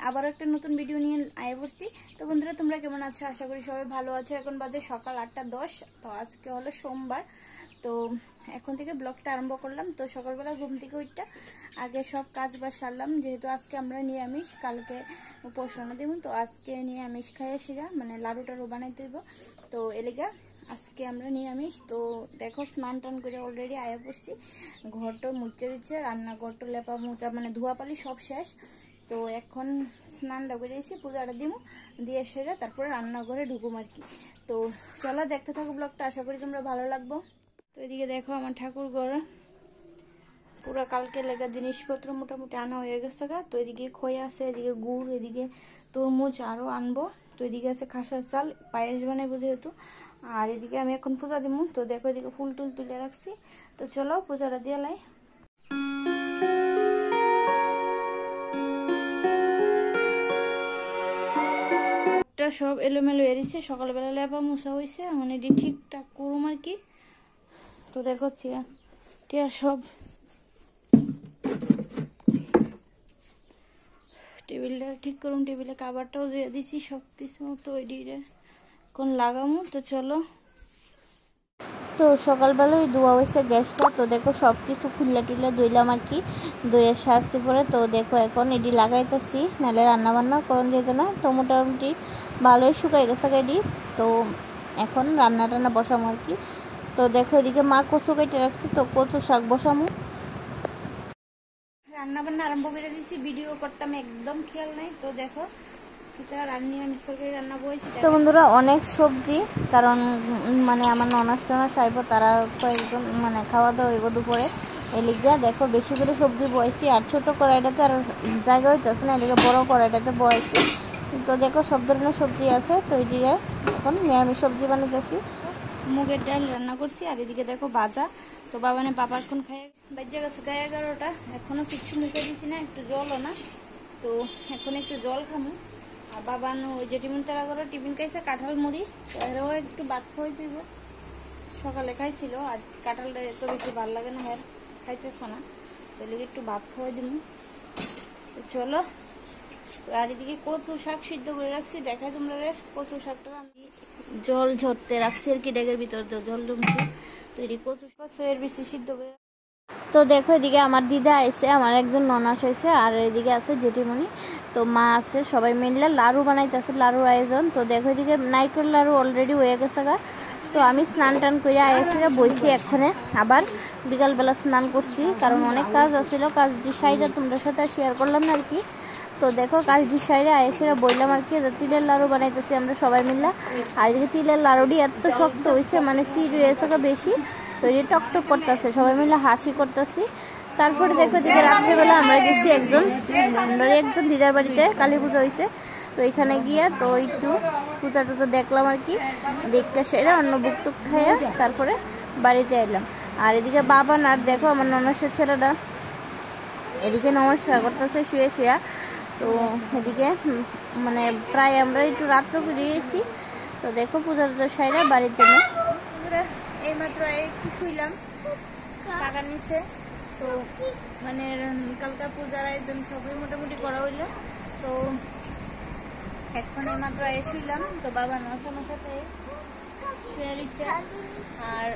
আবারও একটা নতুন ভিডিও নিয়ে আয় পড়ছি। তো বন্ধুরা তোমরা কেমন আছো? আশা করি সবাই ভালো আছো। এখন বাজে সকাল 8:10। তো আজকে হলো সোমবার। তো এখন থেকে ব্লগটা আরম্ভ করলাম। তো সকালবেলা ঘুম থেকে উঠটা আগে সব কাজ বাজ সারলাম, যেহেতু আজকে আমরা নিরামিষ, কালকে উপাসনা দেব। তো আজকে নিরামিষ খাইয়ে সেরা মানে লাড়ু টাড়ু বানাইতে হইব। তো এলিগা আজকে আমরা নিরামিষ। তো দেখো স্নান টান করে অলরেডি আয়া পড়ছি, ঘরটা মুছে দিচ্ছে, রান্নাঘরটা লেপা মোচা মানে ধোয়াপালি সব শেষ। তো এখন স্নানটা করে এসে পূজাটা দিব, দিয়ে সেরে তারপরে রান্নাঘরে ঢুকুম আর কি। তো চলো দেখতে থাকো ব্লগটা, আশা করি তোমরা ভালো লাগবো। তো এদিকে দেখো আমার ঠাকুর ঘর পুরো কালকে লেগা জিনিসপত্র মোটামুটি আনা হয়ে গেছে গা। তো এদিকে খই আছে, এদিকে গুড়, এদিকে তরমুজ আরও আনবো। তো এদিকে আছে খাসার চাল, পায়েস বানাইবো যেহেতু। আর এদিকে আমি এখন পূজা দিব। তো দেখো এদিকে ফুল টুল তুলে রাখছি। তো চলো পূজাটা দিয়ে লাই। সব এলোমেলো এরিছে, সকালবেলা লেপা মোছা হয়েছে, এখন এটি ঠিকঠাক করুম আর কি। তো দেখো চেয়ার সব টেবিলটা ঠিক করুন, টেবিলে কাভারটাও দিয়ে দিছি সব কিছু। তো এদিকে এখন লাগামো। তো চলো। তো সকালবেলায় ধোয়া হয়েছে গ্যাসটা। তো দেখো সব কিছু খুললা টুল্লা ধুইলাম আর কি, ধুয়ে সারছি পরে। তো দেখো এখন এটি লাগাইতেছি, নাহলে রান্না বান্না করন যেত না। তো মোটামুটি ভালোই শুকাই গেছে এটি। তো এখন রান্না টান্না বসামো আর কি। তো দেখো এদিকে মা কচু কেটে রাখছি, তো কচু শাক বসামো। রান্না বান্না আরম্ভ করে দিয়েছি, ভিডিও করতাম একদম খেয়াল নাই। তো দেখো রান্না বইছি। তো বন্ধুরা অনেক সবজি, কারণ মানে আমার ননাস টনাস আইব, তারা কয়েকজন মানে খাওয়া দাওয়া হইব দুপুরে। এলিগা দেখো বেশি করে সবজি বয়েছি। আর ছোট কড়াইটাতে আর জায়গা হইতেছে না, এদিকে বড় কড়াইটাতে বয়েছি। তো দেখো সব ধরনের সবজি আছে। তো এদিকে এখন নিরামিষ সবজি বানাইতেছি, মুগের ডাল রান্না করছি। আর এদিকে দেখো ভাজা। তো বাবানে পাপা এখন খায় বাজ্যা গেছে গায়ে 11টা, এখনো কিচ্ছু মুখে দিছি না, একটু জলও না। তো এখন একটু জল খামো। আর বাবা ওই যে টিফিন তারা করে টিফিন খাইছে কাঁঠাল মুড়ি। তো এরাও একটু ভাত খাওয়াই দিব, সকালে খাইছিল। আর কাঁঠালটা এত বেশি ভালো লাগে না, হ্যাঁ খাইতেছ না, তাহলে একটু ভাত খাওয়াই দিব। তো চলো। আর এদিকে কচু শাক সিদ্ধ করে রাখছি, দেখাই তোমরা কচু শাকটা আমি জল ঝরতে রাখছি আর কি, ডেগের ভিতর দিয়ে জল জমছে। তো এদিকে কচু এর বেশি সিদ্ধ করে। তো দেখো এদিকে আমার দিদা আইছে, আমার একজন ননাস হয়েছে, আর এদিকে আছে জেঠিমণি। তো মা আছে, সবাই মিললে লাড়ু বানাইতেছে, লাড়ুর আয়োজন। তো দেখো এদিকে নারকেল লাড়ু অলরেডি হয়ে গেছে গা। তো আমি স্নান টান করে আইসিরা বইছি এক্ষণে, আবার বিকালবেলা স্নান করছি, কারণ অনেক কাজ আছিল। কাজটি সাইডে তোমরা সাথে শেয়ার করলাম না আর কি। তো দেখো কাজটি সাইডে আইসিরা বইলাম আর কি, তিলের লাড়ু বানাইতেছি আমরা সবাই মিললে। আর এদিকে তিলের লাড়ুটি এত শক্ত হয়েছে, মানে চিড় হয়েছে বেশি। তো এই টকটক করতেছে, সবাই মিলে হাসি করতেছি। তারপরে দেখো দিকে রাত্রেবেলা আমরা গেছি একজন দিদার বাড়িতে, কালী পুজো হয়েছে। তো এখানে গিয়ে তো একটু পূজা টুজা দেখলাম আর কি, দেখতে সেরা অন্য বুক টুক খাইয়া তারপরে বাড়িতে এলাম। আর এদিকে বাবা না দেখো আমার ননাসের ছেলেটা এদিকে নমস্কার করতেছে শুয়ে শুয়া। তো এদিকে মানে প্রায় আমরা একটু রাত্র করে গেছি। তো দেখো পূজা টুজা সাইরা বাড়িতে এইমাত্র একটু শুইলাম টাকা নিচে। তো মানে কালকা পূজার আয়োজন সবই মোটামুটি করা হইলো। তো এখন এইমাত্র শুইলাম। তো বাবা নশার সাথে শুয়ে দিচ্ছে। আর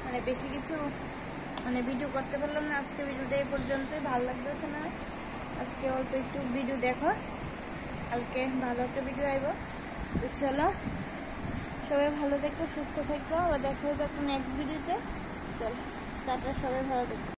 মানে বেশি কিছু মানে ভিডিও করতে পারলাম না আজকে, ভিডিওটা এই পর্যন্তই। ভালো লাগতেছে না আজকে, অল্প একটু ভিডিও দেখো, কালকে ভালো একটা ভিডিও আইব। তো চলো সবাই ভালো থেকো, সুস্থ থেকো, আবার দেখা হবে একটা নেক্সট ভিডিওতে। চলো টাটা, সবাই ভালো থেকো।